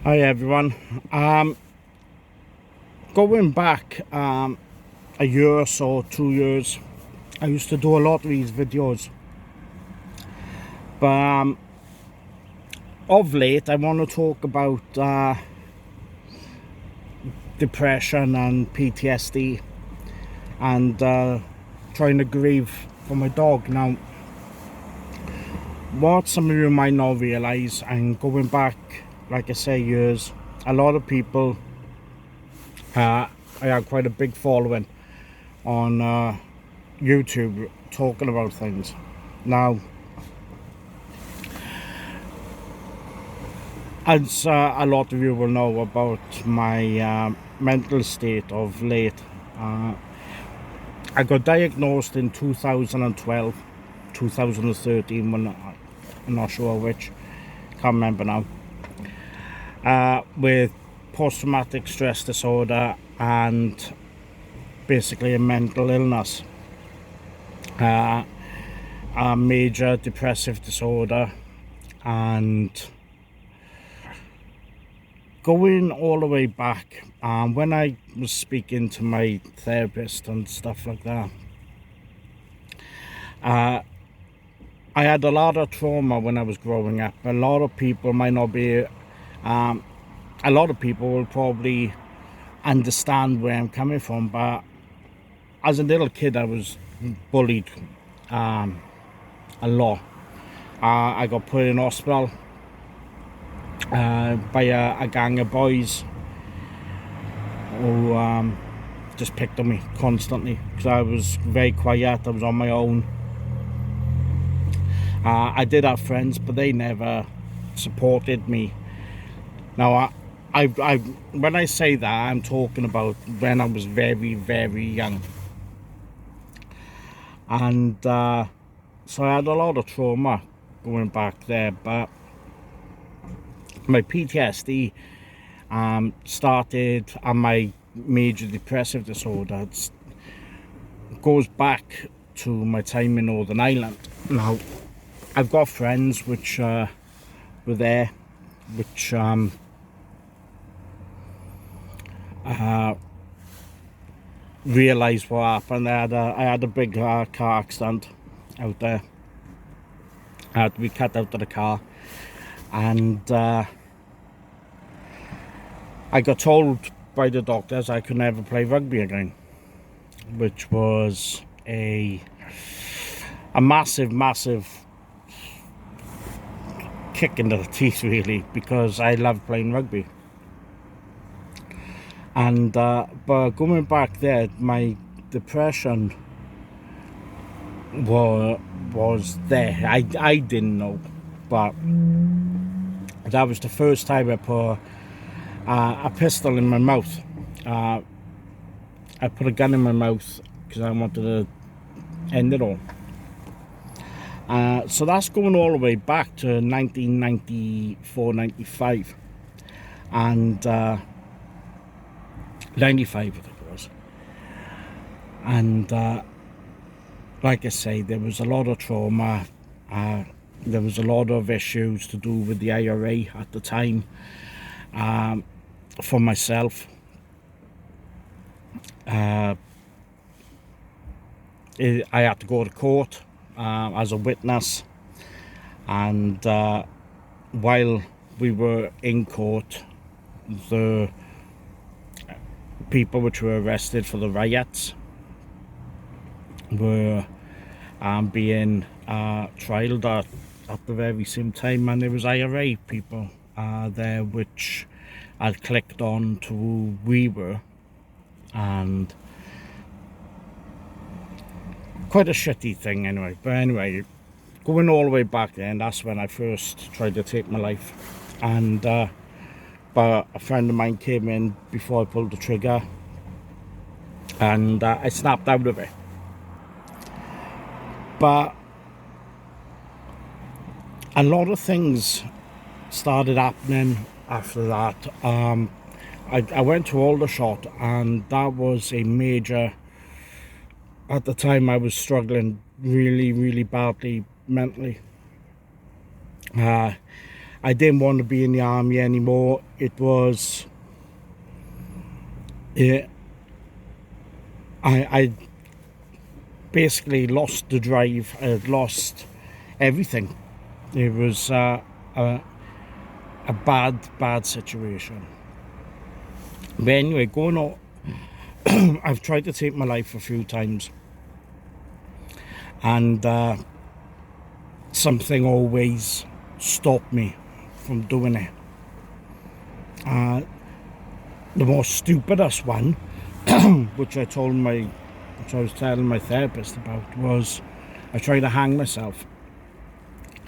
Hi everyone. Going back a year or so, 2 years, I used to do a lot of these videos. But of late, I want to talk about depression and PTSD and trying to grieve for my dog. Now, what some of you might not realise, and going back, like I say, years, a lot of people, I had quite a big following on YouTube talking about things. Now, as a lot of you will know about my mental state of late, I got diagnosed in 2012, 2013, when I'm not sure which, can't remember now, with post-traumatic stress disorder and basically a mental illness, a major depressive disorder, and going all the way back, when I was speaking to my therapist and stuff like that, I had a lot of trauma when I was growing up. A lot of people might not be, a lot of people will probably understand where I'm coming from, but as a little kid I was bullied a lot. I got put in hospital by a gang of boys who just picked on me constantly because I was very quiet. I was on my own. I did have friends, but they never supported me. Now, when I say that, I'm talking about when I was very, very young, and so I had a lot of trauma going back there. But my PTSD started, and my major depressive disorder goes back to my time in Northern Ireland. Now, I've got friends which were there, which realised what happened. I had a big car accident out there. I had to be cut out of the car, and I got told by the doctors I could never play rugby again, which was a massive kick in the teeth, really, because I love playing rugby. And but going back there, my depression was there. I didn't know, but that was the first time I put a pistol in my mouth. I put a gun in my mouth because I wanted to end it all. So that's going all the way back to 1994, 95, and 95, I think it was. And like I say, there was a lot of trauma. There was a lot of issues to do with the IRA at the time. For myself, I had to go to court as a witness, and while we were in court, the people which were arrested for the riots were being trialed at the very same time, and there was IRA people there which had clicked on to who we were, and quite a shitty thing anyway. But anyway, going all the way back then, that's when I first tried to take my life, and but a friend of mine came in before I pulled the trigger, and I snapped out of it. But a lot of things started happening after that. I went to Aldershot, and that was a major. At the time, I was struggling really badly mentally. I didn't want to be in the army anymore. It was, yeah, I basically lost the drive. I had lost everything. It was a bad situation. But anyway, going on, I've tried to take my life a few times, and something always stopped me from doing it. The most stupidest one, which I was telling my therapist about, was I tried to hang myself,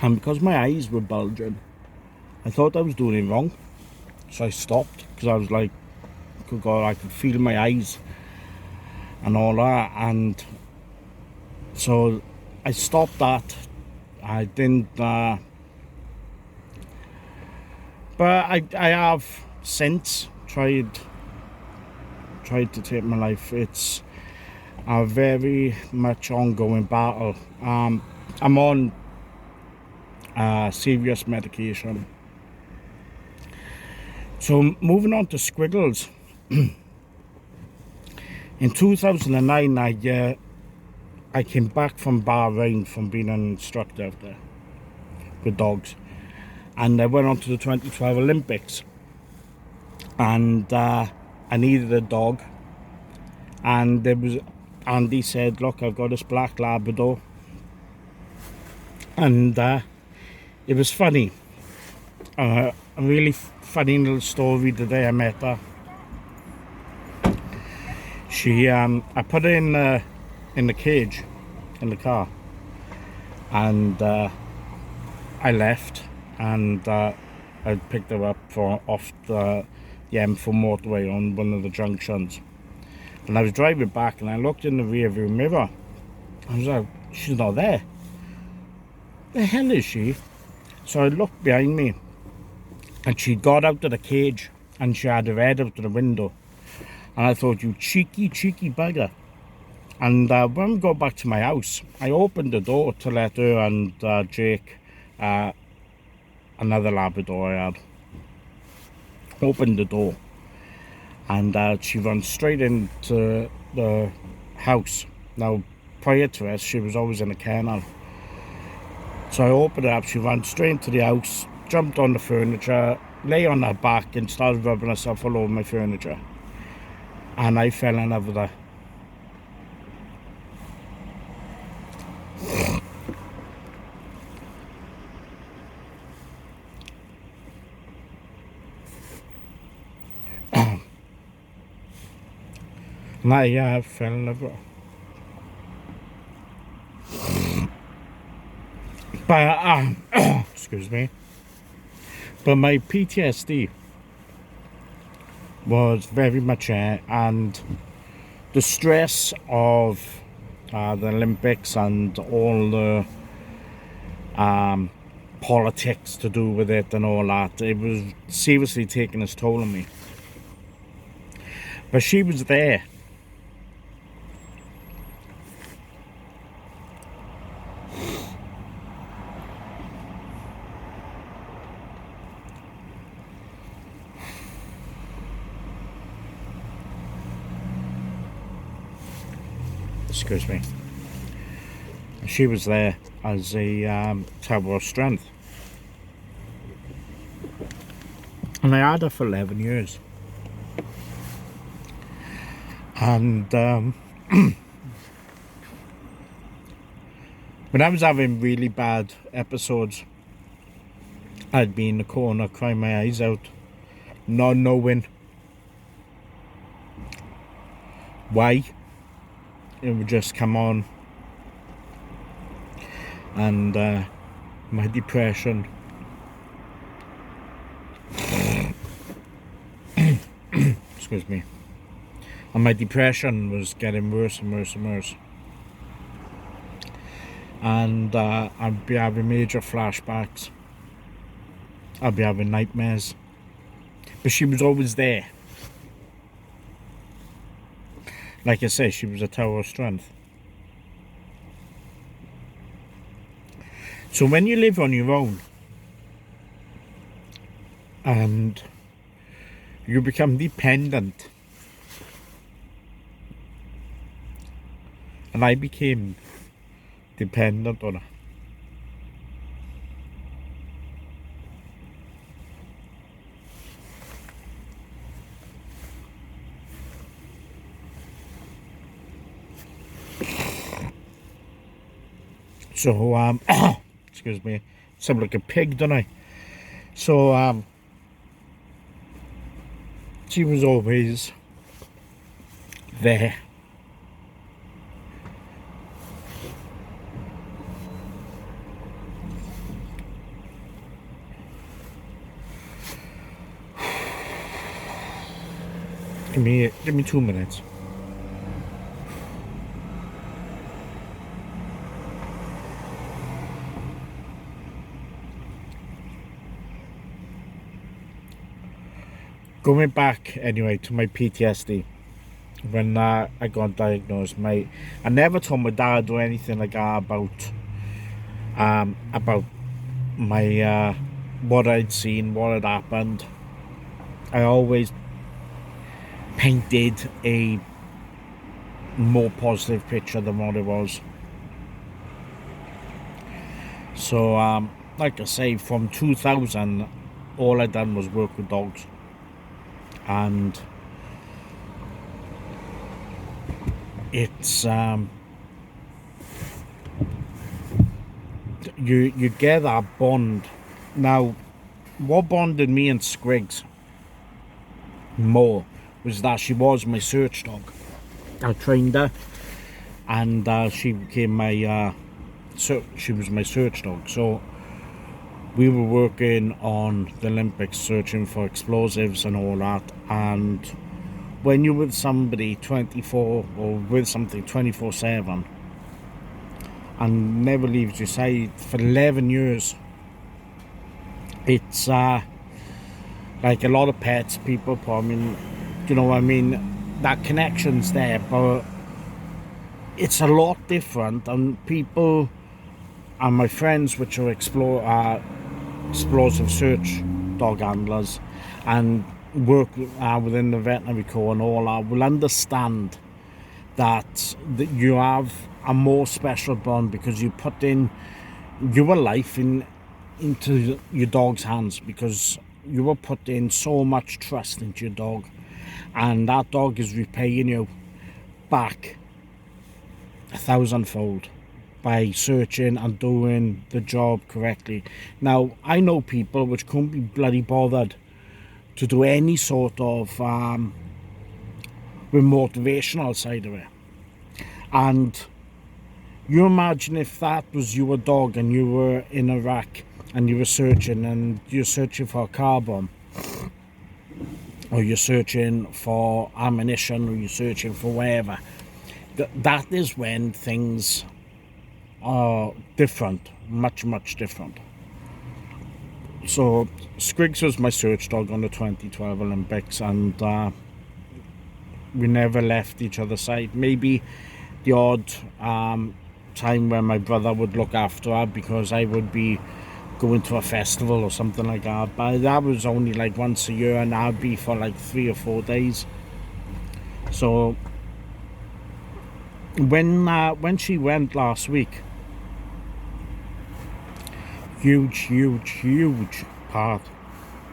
and because my eyes were bulging, I thought I was doing it wrong, so I stopped, because I was like, good God, I could feel my eyes and all that, and so I stopped that. I didn't, but I have since tried to take my life. It's a very much ongoing battle. I'm on serious medication. So moving on to squiggles. In 2009, I came back from Bahrain from being an instructor out there with dogs, and I went on to the 2012 Olympics, and I needed a dog, and Andy said, look, I've got this black Labrador, and it was funny, a really funny little story the day I met her. I put her in the cage in the car, and I left, and I picked her up off the M4 motorway on one of the junctions, and I was driving back, and I looked in the rear view mirror. I was like, she's not there. The hell is she? So I looked behind me, and she got out of the cage, and she had her head out of the window, and I thought, you cheeky bugger. And when we got back to my house, I opened the door to let her and Jake, another Labrador I had, opened the door, and she ran straight into the house. Now, prior to this, she was always in a kennel. So I opened it up, she ran straight into the house, jumped on the furniture, lay on her back, and started rubbing herself all over my furniture. And I fell in love with her. And I fell in love with her. But, excuse me. But my PTSD was very much there, and the stress of the Olympics and all the politics to do with it and all that, it was seriously taking its toll on me. But she was there. Excuse me. She was there as a tower of strength, and I had her for 11 years. And when I was having really bad episodes, I'd be in the corner crying my eyes out, not knowing why. It would just come on, and my depression excuse me, and my depression was getting worse and worse and worse, and I'd be having major flashbacks, I'd be having nightmares, but she was always there. Like I say, she was a tower of strength. So when you live on your own, and you become dependent. And I became dependent on her. So, excuse me, sound like a pig, don't I? So, she was always there. Give me 2 minutes. Going back anyway to my PTSD, when I got diagnosed, I never told my dad or anything like that about my what I'd seen, what had happened. I always painted a more positive picture than what it was. So, like I say, from 2000, all I done was work with dogs, and it's you get that bond. Now, what bonded me and Scriggs more was that she was my search dog. I trained her, and she became my she was my search dog. So we were working on the Olympics, searching for explosives and all that. And when you're with somebody 24 or with something 24/7 and never leaves your side for 11 years, it's like a lot of pets, people, I mean, you know what I mean, that connection's there, but it's a lot different. And people and my friends, which are explosive search dog handlers and work within the veterinary corps and all that, will understand that you have a more special bond because you put in your life into your dog's hands, because you were put in so much trust into your dog, and that dog is repaying you back 1,000-fold by searching and doing the job correctly. Now, I know people which couldn't be bloody bothered to do any sort of motivational side of it. And you imagine if that was your dog and you were in Iraq and you were searching, and you're searching for a car bomb, or you're searching for ammunition, or you're searching for whatever. That is when things are different, much, much different. So Scriggs was my search dog on the 2012 Olympics, and we never left each other's side. Maybe the odd time when my brother would look after her because I would be going to a festival or something like that, but that was only like once a year, and I'd be for like 3 or 4 days. So when she went last week, huge part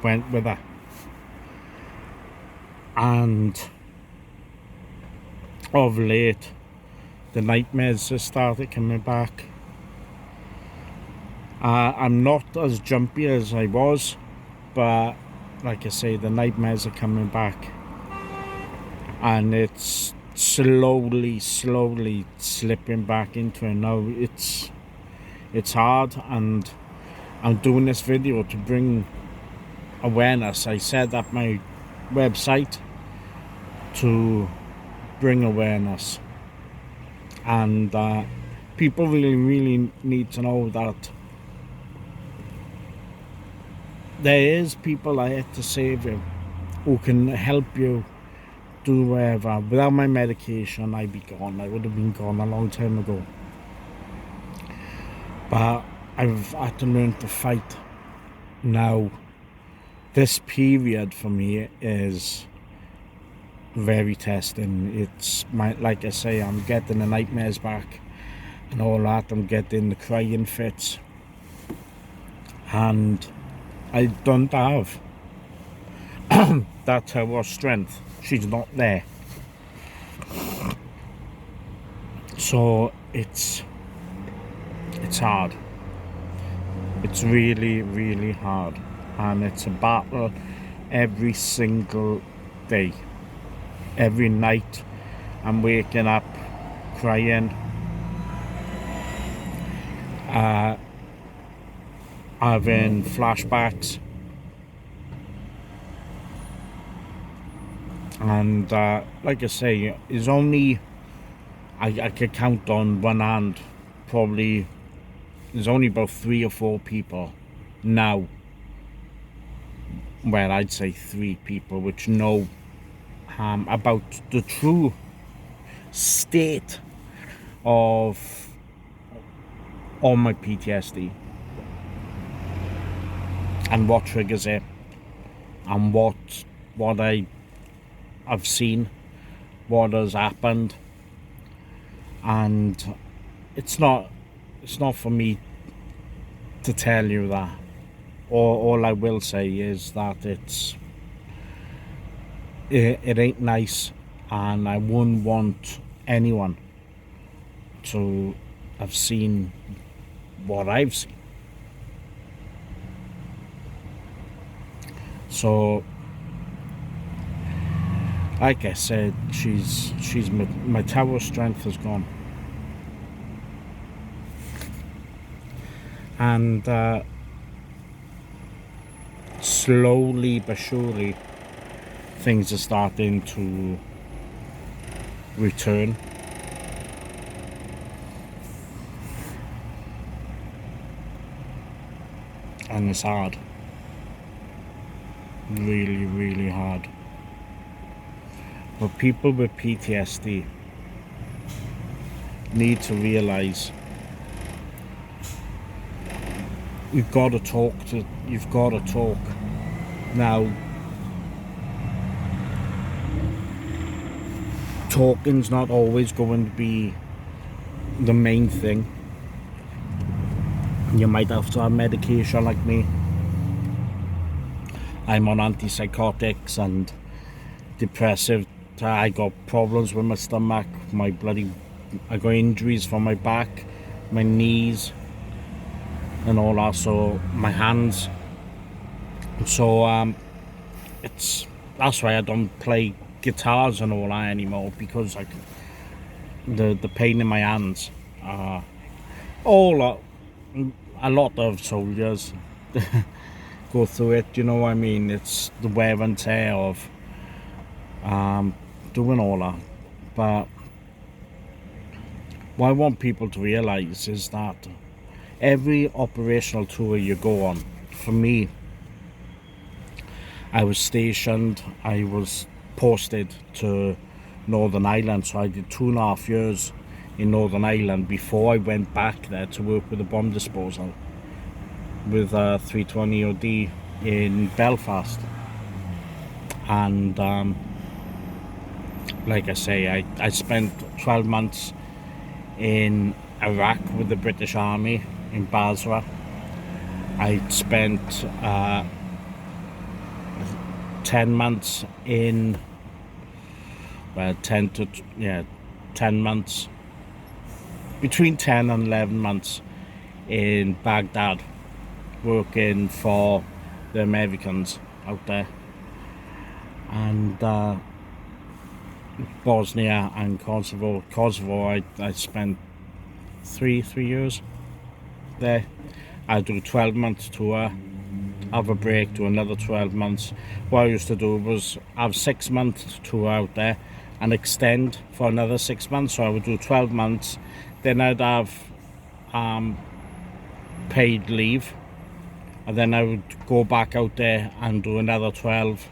went with her, and of late the nightmares have started coming back. I'm not as jumpy as I was, but like I say, the nightmares are coming back, and it's slowly slipping back into it now. It's hard, and I'm doing this video to bring awareness. I set up my website to bring awareness, and people really need to know that there is people out here to save you, who can help you do whatever. Without my medication, I'd be gone. I would have been gone a long time ago. But I've had to learn to fight now this period for me is very testing. It's like I say, I'm getting the nightmares back and all that. I'm getting the crying fits, and I don't have that tower of strength. She's not there. So it's hard. It's really, really hard, and it's a battle every single day. Every night I'm waking up crying, having flashbacks, and like I say, it's only I could count on one hand. Probably there's only about 3 or 4 people now, well, I'd say 3 people which know about the true state of all my PTSD and what triggers it and what I've seen, what has happened. And it's not for me to tell you that. All I will say is that it ain't nice, and I wouldn't want anyone to have seen what I've seen. So like I said, she's my tower of strength is gone. And slowly but surely things are starting to return. And it's hard. Really, really hard. But people with PTSD need to realize you've got to talk. Now, talking's not always going to be the main thing. You might have to have medication like me. I'm on antipsychotics and depressive. I got problems with my stomach, I got injuries from my back, my knees and all that, so my hands. So that's why I don't play guitars and all that anymore, because the pain in my hands. A lot of soldiers go through it, you know what I mean? It's the wear and tear of doing all that. But what I want people to realize is that every operational tour you go on, for me, I was stationed, I was posted to Northern Ireland, so I did 2.5 years in Northern Ireland before I went back there to work with the bomb disposal with 320 OD in Belfast. And like I say, I spent 12 months in Iraq with the British Army in Basra. I spent 10 months in, well, 10 months, between 10 and 11 months in Baghdad, working for the Americans out there. And Bosnia and Kosovo, I spent three years there. I do a 12-month tour, have a break, do another 12 months. What I used to do was have 6 months tour out there and extend for another 6 months. So I would do 12 months, then I'd have paid leave, and then I would go back out there and do another 12,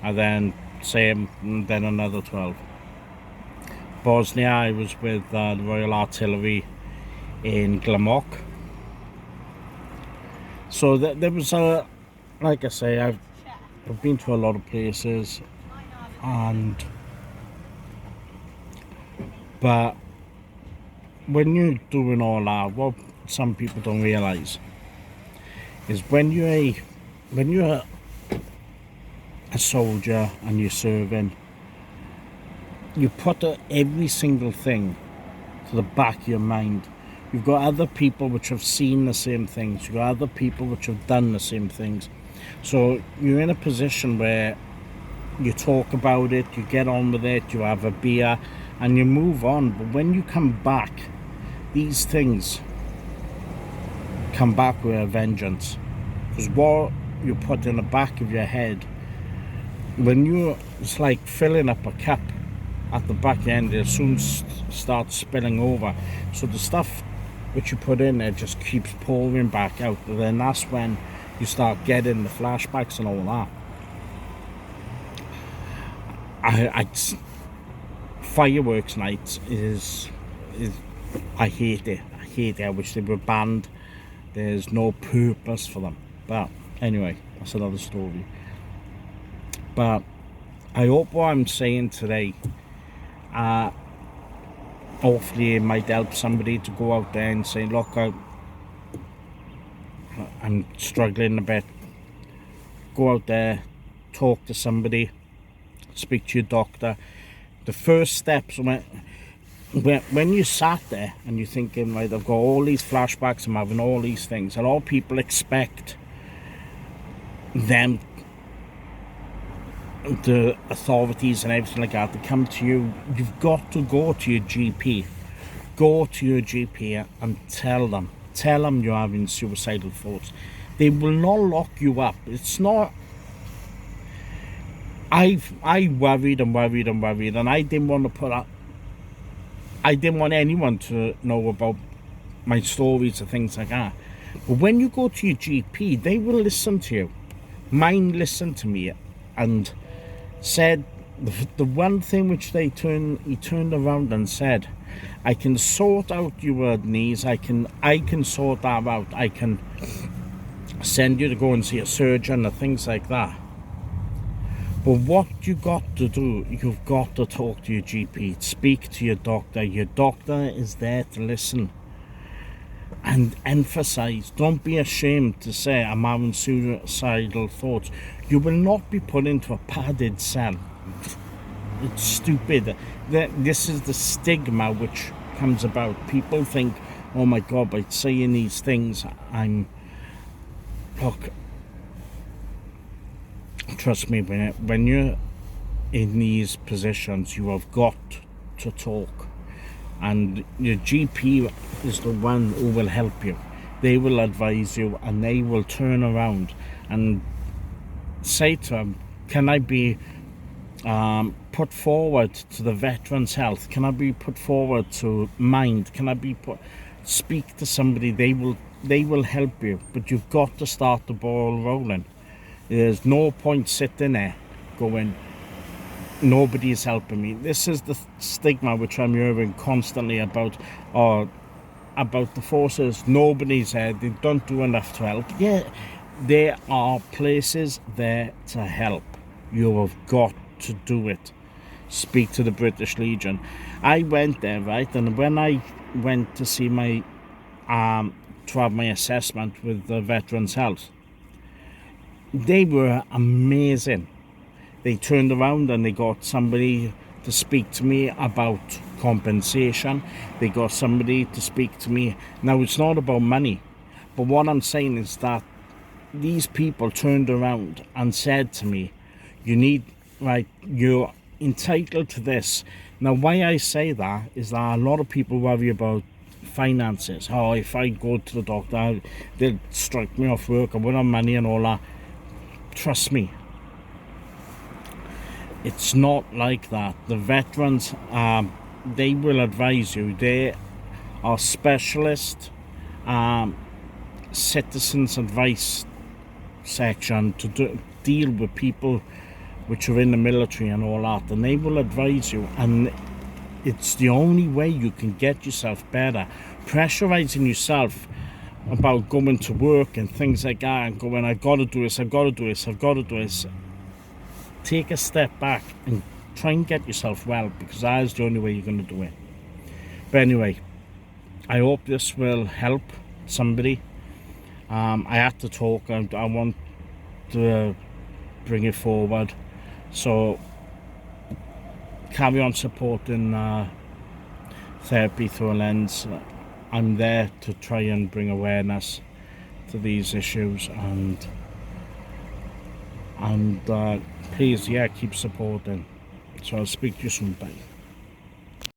and then same, and then another 12. Bosnia, I was with the Royal Artillery in Glamok. So there was like I say, I've been to a lot of places, but when you're doing all that, what some people don't realise is when you're a soldier and you're serving, you put every single thing to the back of your mind. You've got other people which have seen the same things. You've got other people which have done the same things. So you're in a position where you talk about it, you get on with it, you have a beer, and you move on. But when you come back, these things come back with a vengeance. Because what you put in the back of your head, it's like filling up a cup at the back end, it soon starts spilling over. So the stuff which you put in there just keeps pouring back out. And then that's when you start getting the flashbacks and all that. Fireworks nights is I hate it. I hate it. I wish they were banned. There's no purpose for them. But anyway, that's another story. But I hope what I'm saying today, hopefully it might help somebody to go out there and say, look, I'm struggling a bit. Go out there, talk to somebody, speak to your doctor. The first steps, when you sat there and you're thinking, right, I've got all these flashbacks, I'm having all these things, a lot of people expect them, the authorities and everything like that, to come to you. You've got to go to your GP. Go to your GP and tell them you're having suicidal thoughts. They will not lock you up. It's not. I worried and I didn't want to put up. I didn't want anyone to know about my stories and things like that. But when you go to your GP, they will listen to you. Mine listened to me and said the one thing which he turned around and said, I can sort out your knees, I can sort that out, I can send you to go and see a surgeon and things like that. But what you got to do, you've got to talk to your GP, speak to your doctor. Your doctor is there to listen and emphasize. Don't be ashamed to say, I'm having suicidal thoughts. You will not be put into a padded cell. It's stupid. This is the stigma which comes about. People think, oh my God, by saying these things, look, trust me, when you're in these positions, you have got to talk. And your GP is the one who will help you. They will advise you and they will turn around and say to them, can I be put forward to the Veterans Health? Can I be put forward to Mind? Can I be speak to somebody? They will help you, but you've got to start the ball rolling. There's no point sitting there going, nobody is helping me. This is the stigma which I'm hearing constantly about the forces. Nobody's there. They don't do enough to help. Yeah, there are places there to help. You have got to do it. Speak to the British Legion. I went there, right, and when I went to see to have my assessment with the Veterans Health, they were amazing. They turned around and they got somebody to speak to me about compensation. They got somebody to speak to me. Now, it's not about money, but what I'm saying is that these people turned around and said to me, you're entitled to this. Now, why I say that is that a lot of people worry about finances. Oh, if I go to the doctor, they'll strike me off work, I won't have money and all that. Trust me, it's not like that. The veterans, they will advise you. They are specialist citizens advice section to deal with people which are in the military and all that, and they will advise you, and it's the only way you can get yourself better. Pressurizing yourself about going to work and things like that and going, I've got to do this, take a step back and try and get yourself well, because that is the only way you're going to do it. But anyway, I hope this will help somebody. I had to talk. I want to bring it forward. So carry on supporting therapy through a lens. I'm there to try and bring awareness to these issues, and please, yeah, keep supporting. So I'll speak to you soon. Bye.